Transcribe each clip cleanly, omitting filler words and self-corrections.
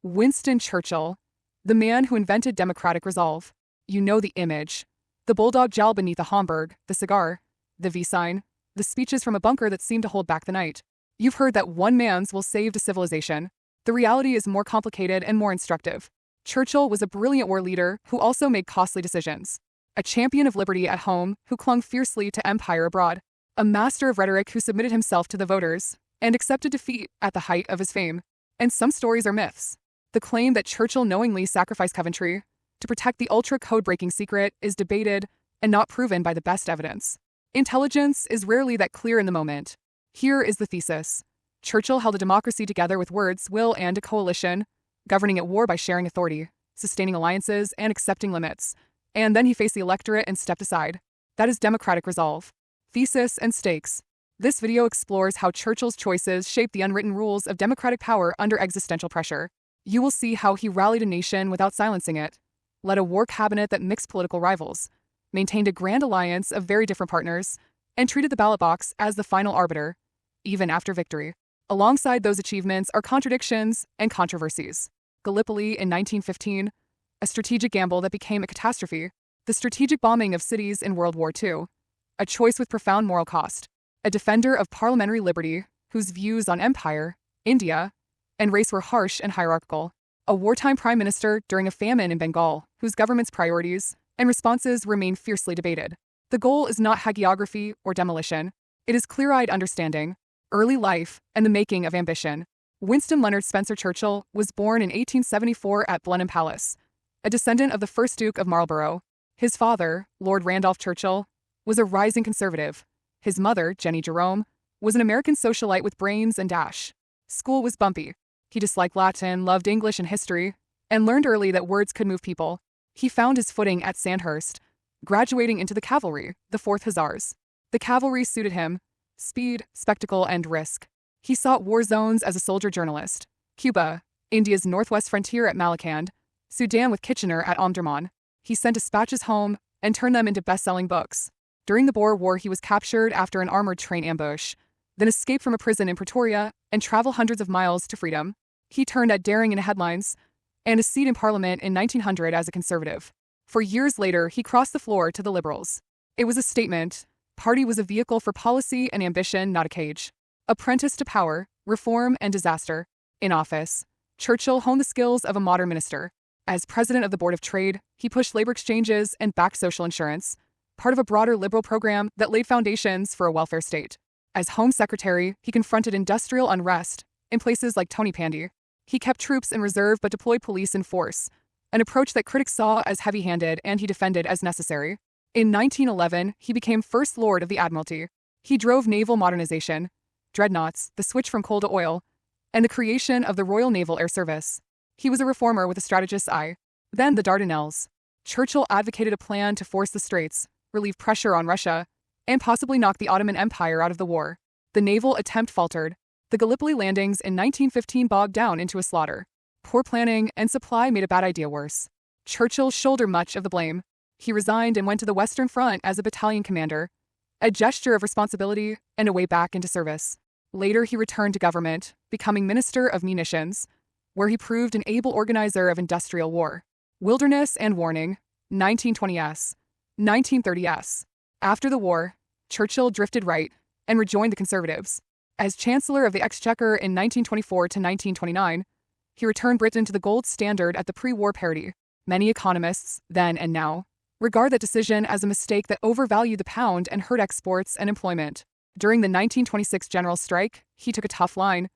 Winston Churchill, the man who invented democratic resolve. You know the image. The bulldog jowl beneath a Homburg, the cigar, the V sign, the speeches from a bunker that seemed to hold back the night. You've heard that one man's will save the civilization. The reality is more complicated and more instructive. Churchill was a brilliant war leader who also made costly decisions. A champion of liberty at home who clung fiercely to empire abroad. A master of rhetoric who submitted himself to the voters and accepted defeat at the height of his fame. And some stories are myths. The claim that Churchill knowingly sacrificed Coventry to protect the ultra-code-breaking secret is debated and not proven by the best evidence. Intelligence is rarely that clear in the moment. Here is the thesis. Churchill held a democracy together with words, will, and a coalition, governing at war by sharing authority, sustaining alliances, and accepting limits. And then he faced the electorate and stepped aside. That is democratic resolve. Thesis and stakes. This video explores how Churchill's choices shaped the unwritten rules of democratic power under existential pressure. You will see how he rallied a nation without silencing it, led a war cabinet that mixed political rivals, maintained a grand alliance of very different partners, and treated the ballot box as the final arbiter, even after victory. Alongside those achievements are contradictions and controversies. Gallipoli in 1915, a strategic gamble that became a catastrophe. The strategic bombing of cities in World War II, a choice with profound moral cost. A defender of parliamentary liberty, whose views on empire, India, and race were harsh and hierarchical. A wartime prime minister during a famine in Bengal, whose government's priorities and responses remain fiercely debated. The goal is not hagiography or demolition. It is clear-eyed understanding, early life, and the making of ambition. Winston Leonard Spencer Churchill was born in 1874 at Blenheim Palace, a descendant of the first Duke of Marlborough. His father, Lord Randolph Churchill, was a rising conservative. His mother, Jenny Jerome, was an American socialite with brains and dash. School was bumpy. He disliked Latin, loved English and history, and learned early that words could move people. He found his footing at Sandhurst, graduating into the cavalry, the 4th Hussars. The cavalry suited him: speed, spectacle, and risk. He sought war zones as a soldier journalist. Cuba, India's northwest frontier at Malakand, Sudan with Kitchener at Omdurman. He sent dispatches home and turned them into best-selling books. During the Boer War, he was captured after an armored train ambush, then escaped from a prison in Pretoria and traveled hundreds of miles to freedom. He turned at daring in headlines and a seat in Parliament in 1900 as a conservative. For years later, he crossed the floor to the Liberals. It was a statement. Party was a vehicle for policy and ambition, not a cage. Apprentice to power, reform, and disaster. In office, Churchill honed the skills of a modern minister. As president of the Board of Trade, he pushed labor exchanges and backed social insurance, part of a broader liberal program that laid foundations for a welfare state. As Home Secretary, he confronted industrial unrest in places like Tonypandy. He kept troops in reserve but deployed police in force, an approach that critics saw as heavy-handed and he defended as necessary. In 1911, he became First Lord of the Admiralty. He drove naval modernization, dreadnoughts, the switch from coal to oil, and the creation of the Royal Naval Air Service. He was a reformer with a strategist's eye. Then the Dardanelles. Churchill advocated a plan to force the Straits, relieve pressure on Russia, and possibly knock the Ottoman Empire out of the war. The naval attempt faltered. The Gallipoli landings in 1915 bogged down into a slaughter. Poor planning and supply made a bad idea worse. Churchill shouldered much of the blame. He resigned and went to the Western Front as a battalion commander, a gesture of responsibility and a way back into service. Later, he returned to government, becoming Minister of Munitions, where he proved an able organizer of industrial war. Wilderness and Warning, 1920s, 1930s. After the war, Churchill drifted right and rejoined the Conservatives. As Chancellor of the Exchequer in 1924 to 1929, he returned Britain to the gold standard at the pre-war parity. Many economists, then and now, regard that decision as a mistake that overvalued the pound and hurt exports and employment. During the 1926 general strike, he took a tough line,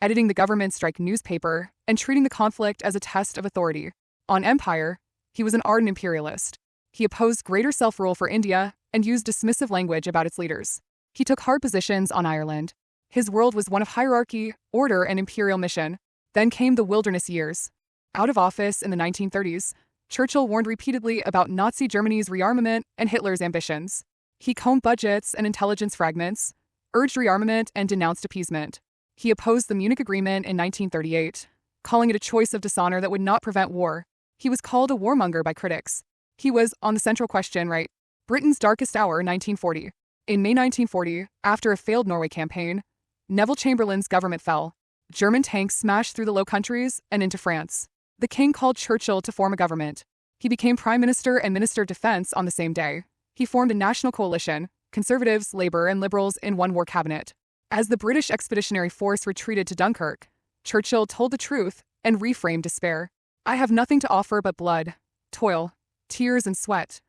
editing the government strike newspaper and treating the conflict as a test of authority. On empire, he was an ardent imperialist. He opposed greater self-rule for India and used dismissive language about its leaders. He took hard positions on Ireland. His world was one of hierarchy, order, and imperial mission. Then came the wilderness years. Out of office in the 1930s, Churchill warned repeatedly about Nazi Germany's rearmament and Hitler's ambitions. He combed budgets and intelligence fragments, urged rearmament, and denounced appeasement. He opposed the Munich Agreement in 1938, calling it a choice of dishonor that would not prevent war. He was called a warmonger by critics. He was, on the central question, right, Britain's darkest hour, 1940. In May 1940, after a failed Norway campaign, Neville Chamberlain's government fell. German tanks smashed through the Low Countries and into France. The king called Churchill to form a government. He became Prime Minister and Minister of Defense on the same day. He formed a national coalition, Conservatives, Labour, and Liberals in one war cabinet. As the British Expeditionary Force retreated to Dunkirk, Churchill told the truth and reframed despair. "I have nothing to offer but blood, toil, tears, and sweat,"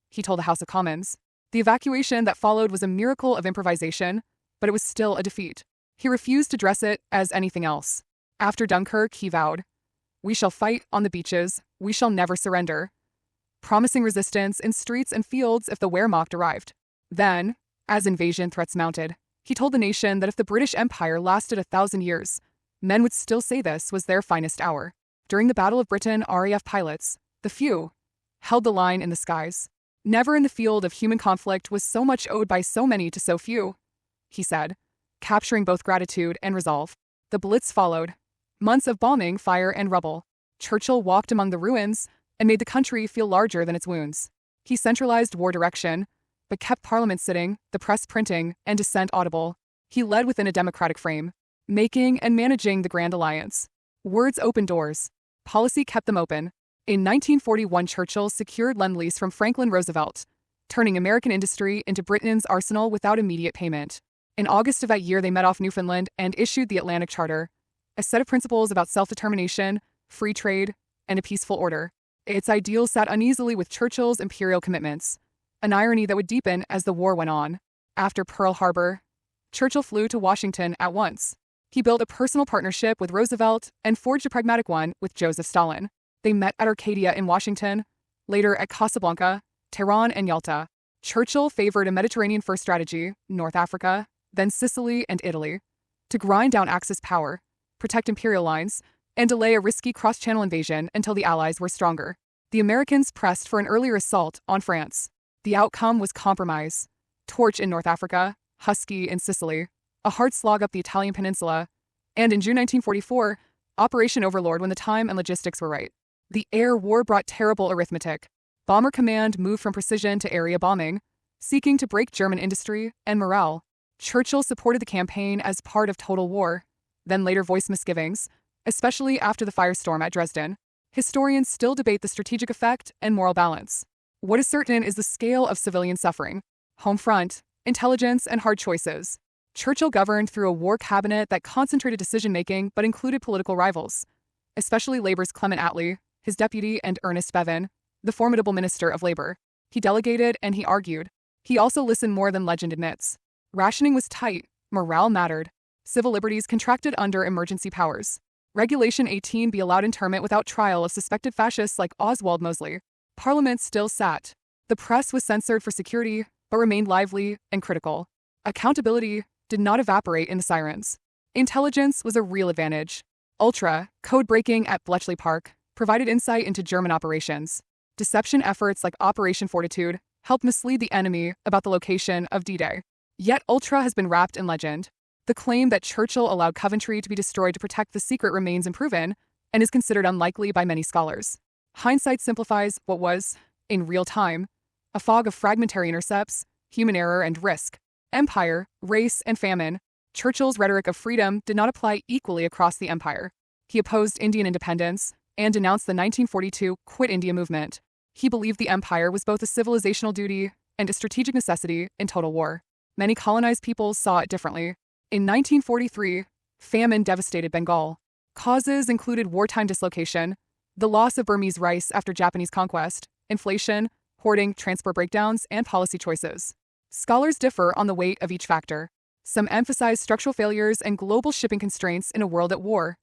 he told the House of Commons. The evacuation that followed was a miracle of improvisation, but it was still a defeat. He refused to dress it as anything else. After Dunkirk, he vowed, "We shall fight on the beaches, we shall never surrender," promising resistance in streets and fields if the Wehrmacht arrived. Then, as invasion threats mounted, he told the nation that if the British Empire lasted 1,000 years, men would still say this was their finest hour. During the Battle of Britain, RAF pilots, the few, held the line in the skies. "Never in the field of human conflict was so much owed by so many to so few," he said, capturing both gratitude and resolve. The Blitz followed. Months of bombing, fire, and rubble. Churchill walked among the ruins and made the country feel larger than its wounds. He centralized war direction, but kept Parliament sitting, the press printing, and dissent audible. He led within a democratic frame, making and managing the Grand Alliance. Words opened doors. Policy kept them open. In 1941, Churchill secured Lend-Lease from Franklin Roosevelt, turning American industry into Britain's arsenal without immediate payment. In August of that year, they met off Newfoundland and issued the Atlantic Charter, a set of principles about self-determination, free trade, and a peaceful order. Its ideals sat uneasily with Churchill's imperial commitments, an irony that would deepen as the war went on. After Pearl Harbor, Churchill flew to Washington at once. He built a personal partnership with Roosevelt and forged a pragmatic one with Joseph Stalin. They met at Arcadia in Washington, later at Casablanca, Tehran, and Yalta. Churchill favored a Mediterranean-first strategy, North Africa, then Sicily and Italy, to grind down Axis power, protect imperial lines, and delay a risky cross-channel invasion until the Allies were stronger. The Americans pressed for an earlier assault on France. The outcome was compromise. Torch in North Africa, Husky in Sicily, a hard slog up the Italian peninsula, and in June 1944, Operation Overlord when the time and logistics were right. The air war brought terrible arithmetic. Bomber Command moved from precision to area bombing, seeking to break German industry and morale. Churchill supported the campaign as part of total war, then later voiced misgivings, especially after the firestorm at Dresden. Historians still debate the strategic effect and moral balance. What is certain is the scale of civilian suffering, home front, intelligence, and hard choices. Churchill governed through a war cabinet that concentrated decision-making but included political rivals, especially Labour's Clement Attlee, his deputy, and Ernest Bevin, the formidable Minister of Labour. He delegated and he argued. He also listened more than legend admits. Rationing was tight, morale mattered. Civil liberties contracted under emergency powers. Regulation 18B allowed internment without trial of suspected fascists like Oswald Mosley. Parliament still sat. The press was censored for security, but remained lively and critical. Accountability did not evaporate in the sirens. Intelligence was a real advantage. Ultra, code-breaking at Bletchley Park, provided insight into German operations. Deception efforts like Operation Fortitude helped mislead the enemy about the location of D-Day. Yet Ultra has been wrapped in legend. The claim that Churchill allowed Coventry to be destroyed to protect the secret remains unproven and is considered unlikely by many scholars. Hindsight simplifies what was, in real time, a fog of fragmentary intercepts, human error, and risk. Empire, race, and famine. Churchill's rhetoric of freedom did not apply equally across the empire. He opposed Indian independence and denounced the 1942 Quit India movement. He believed the empire was both a civilizational duty and a strategic necessity in total war. Many colonized peoples saw it differently. In 1943, famine devastated Bengal. Causes included wartime dislocation, the loss of Burmese rice after Japanese conquest, inflation, hoarding, transport breakdowns, and policy choices. Scholars differ on the weight of each factor. Some emphasize structural failures and global shipping constraints in a world at war.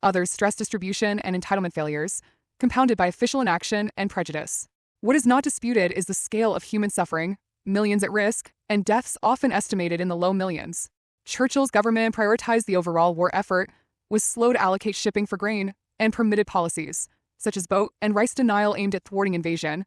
Others stress distribution and entitlement failures, compounded by official inaction and prejudice. What is not disputed is the scale of human suffering, millions at risk, and deaths often estimated in the low millions. Churchill's government prioritized the overall war effort, was slow to allocate shipping for grain, and permitted policies, such as boat and rice denial aimed at thwarting invasion,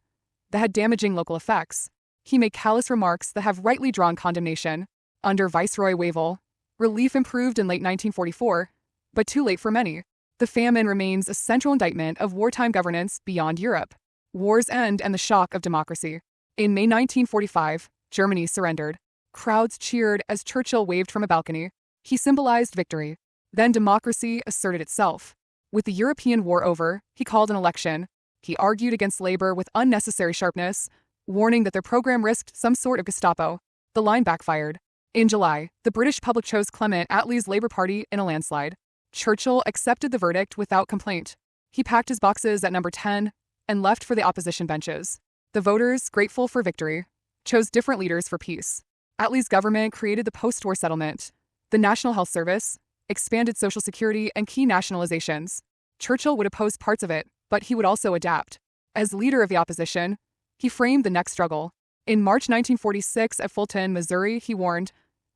that had damaging local effects. He made callous remarks that have rightly drawn condemnation. Under Viceroy Wavell, relief improved in late 1944, but too late for many. The famine remains a central indictment of wartime governance beyond Europe. War's end and the shock of democracy. In May 1945, Germany surrendered. Crowds cheered as Churchill waved from a balcony. He symbolized victory. Then democracy asserted itself. With the European war over, he called an election. He argued against labor with unnecessary sharpness, warning that their program risked some sort of Gestapo. The line backfired. In July, the British public chose Clement Attlee's Labour Party in a landslide. Churchill accepted the verdict without complaint. He packed his boxes at number 10 and left for the opposition benches. The voters, grateful for victory, chose different leaders for peace. Attlee's government created the post-war settlement, the National Health Service, expanded Social Security, and key nationalizations. Churchill would oppose parts of it, but he would also adapt. As leader of the opposition, he framed the next struggle. In March 1946 at Fulton, Missouri, he warned,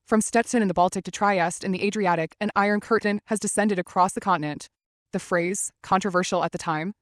"From Stetson in the Baltic to Trieste in the Adriatic, an iron curtain has descended across the continent." The phrase, controversial at the time,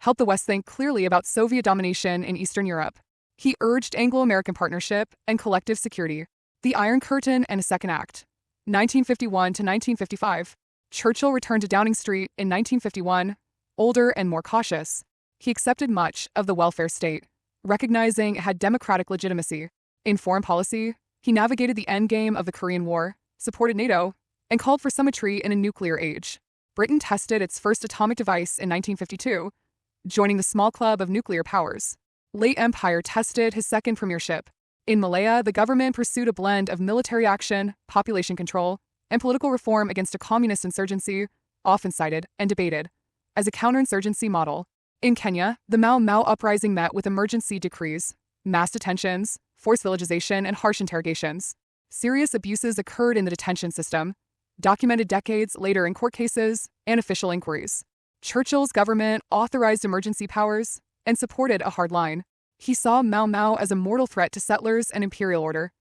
helped the West think clearly about Soviet domination in Eastern Europe. He urged Anglo-American partnership and collective security. The Iron Curtain and a Second Act. 1951 to 1955. Churchill returned to Downing Street in 1951, older and more cautious. He accepted much of the welfare state, recognizing it had democratic legitimacy. In foreign policy, he navigated the endgame of the Korean War, supported NATO, and called for symmetry in a nuclear age. Britain tested its first atomic device in 1952, joining the small club of nuclear powers. Late Empire tested his second premiership. In Malaya, the government pursued a blend of military action, population control, and political reform against a communist insurgency, often cited and debated as a counterinsurgency model. In Kenya, the Mau Mau uprising met with emergency decrees, mass detentions, forced villagization, and harsh interrogations. Serious abuses occurred in the detention system, documented decades later in court cases and official inquiries. Churchill's government authorized emergency powers and supported a hard line. He saw Mau Mau as a mortal threat to settlers and imperial order.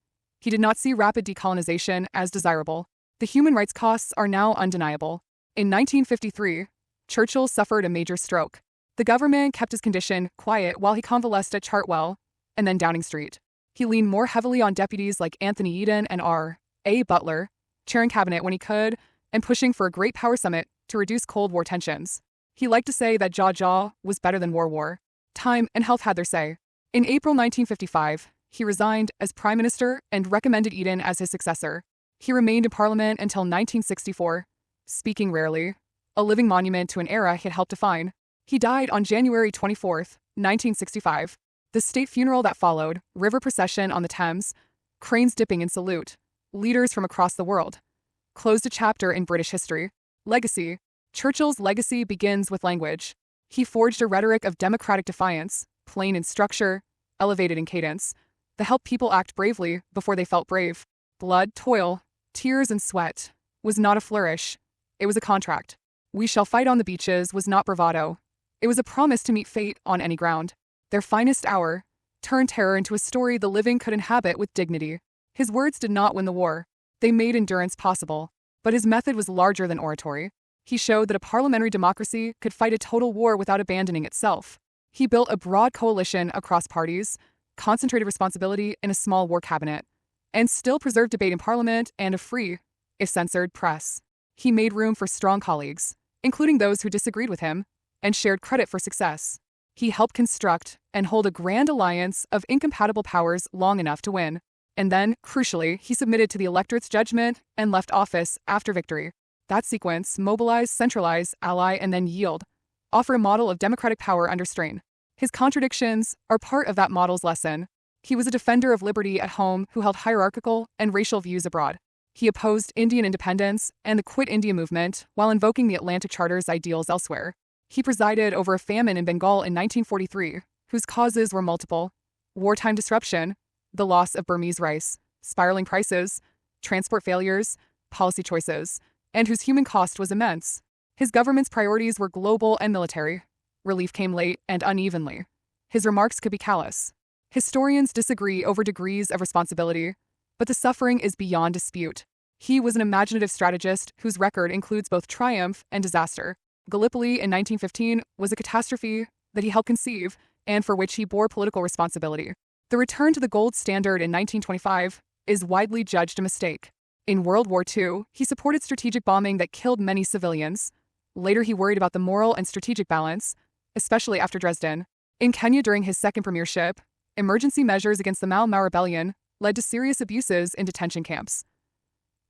He did not see rapid decolonization as desirable. The human rights costs are now undeniable. In 1953, Churchill suffered a major stroke. The government kept his condition quiet while he convalesced at Chartwell and then Downing Street. He leaned more heavily on deputies like Anthony Eden and R.A. Butler, chairing cabinet when he could, and pushing for a great power summit to reduce Cold War tensions. He liked to say that jaw was better than war. Time and health had their say. In April 1955, he resigned as Prime Minister and recommended Eden as his successor. He remained in Parliament until 1964, speaking rarely, a living monument to an era he had helped define. He died on January 24, 1965. The state funeral that followed, river procession on the Thames, cranes dipping in salute, leaders from across the world, closed a chapter in British history. Legacy. Churchill's legacy begins with language. He forged a rhetoric of democratic defiance, plain in structure, elevated in cadence, that helped people act bravely before they felt brave. Blood, toil, tears, and sweat was not a flourish. It was a contract. "We shall fight on the beaches" was not bravado. It was a promise to meet fate on any ground. Their finest hour turned terror into a story the living could inhabit with dignity. His words did not win the war. They made endurance possible. But his method was larger than oratory. He showed that a parliamentary democracy could fight a total war without abandoning itself. He built a broad coalition across parties, concentrated responsibility in a small war cabinet, and still preserved debate in Parliament and a free, if censored, press. He made room for strong colleagues, including those who disagreed with him, and shared credit for success. He helped construct and hold a grand alliance of incompatible powers long enough to win. And then, crucially, he submitted to the electorate's judgment and left office after victory. That sequence, mobilize, centralize, ally, and then yield, offer a model of democratic power under strain. His contradictions are part of that model's lesson. He was a defender of liberty at home who held hierarchical and racial views abroad. He opposed Indian independence and the Quit India movement while invoking the Atlantic Charter's ideals elsewhere. He presided over a famine in Bengal in 1943, whose causes were multiple: wartime disruption, the loss of Burmese rice, spiraling prices, transport failures, policy choices, and whose human cost was immense. His government's priorities were global and military. Relief came late and unevenly. His remarks could be callous. Historians disagree over degrees of responsibility, but the suffering is beyond dispute. He was an imaginative strategist whose record includes both triumph and disaster. Gallipoli in 1915 was a catastrophe that he helped conceive and for which he bore political responsibility. The return to the gold standard in 1925 is widely judged a mistake. In World War II, he supported strategic bombing that killed many civilians. Later, he worried about the moral and strategic balance, especially after Dresden. In Kenya during his second premiership, emergency measures against the Mau Mau rebellion led to serious abuses in detention camps.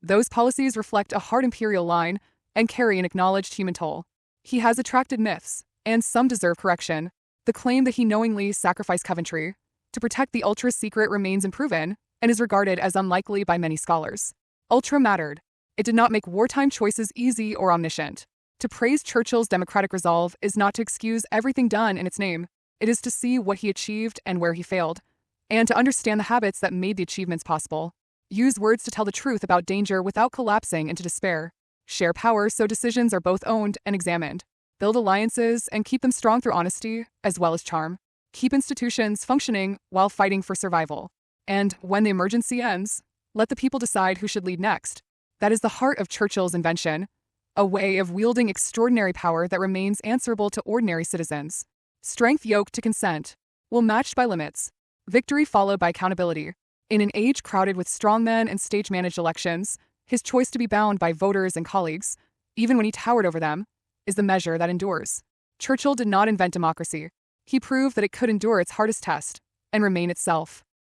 Those policies reflect a hard imperial line and carry an acknowledged human toll. He has attracted myths, and some deserve correction. The claim that he knowingly sacrificed Coventry to protect the Ultra's secret remains unproven and is regarded as unlikely by many scholars. Ultra mattered. It did not make wartime choices easy or omniscient. To praise Churchill's democratic resolve is not to excuse everything done in its name. It is to see what he achieved and where he failed, and to understand the habits that made the achievements possible. Use words to tell the truth about danger without collapsing into despair. Share power so decisions are both owned and examined. Build alliances and keep them strong through honesty as well as charm. Keep institutions functioning while fighting for survival. And when the emergency ends, let the people decide who should lead next. That is the heart of Churchill's invention, a way of wielding extraordinary power that remains answerable to ordinary citizens. Strength yoked to consent, will matched by limits. Victory followed by accountability. In an age crowded with strongmen and stage-managed elections, his choice to be bound by voters and colleagues, even when he towered over them, is the measure that endures. Churchill did not invent democracy. He proved that it could endure its hardest test and remain itself.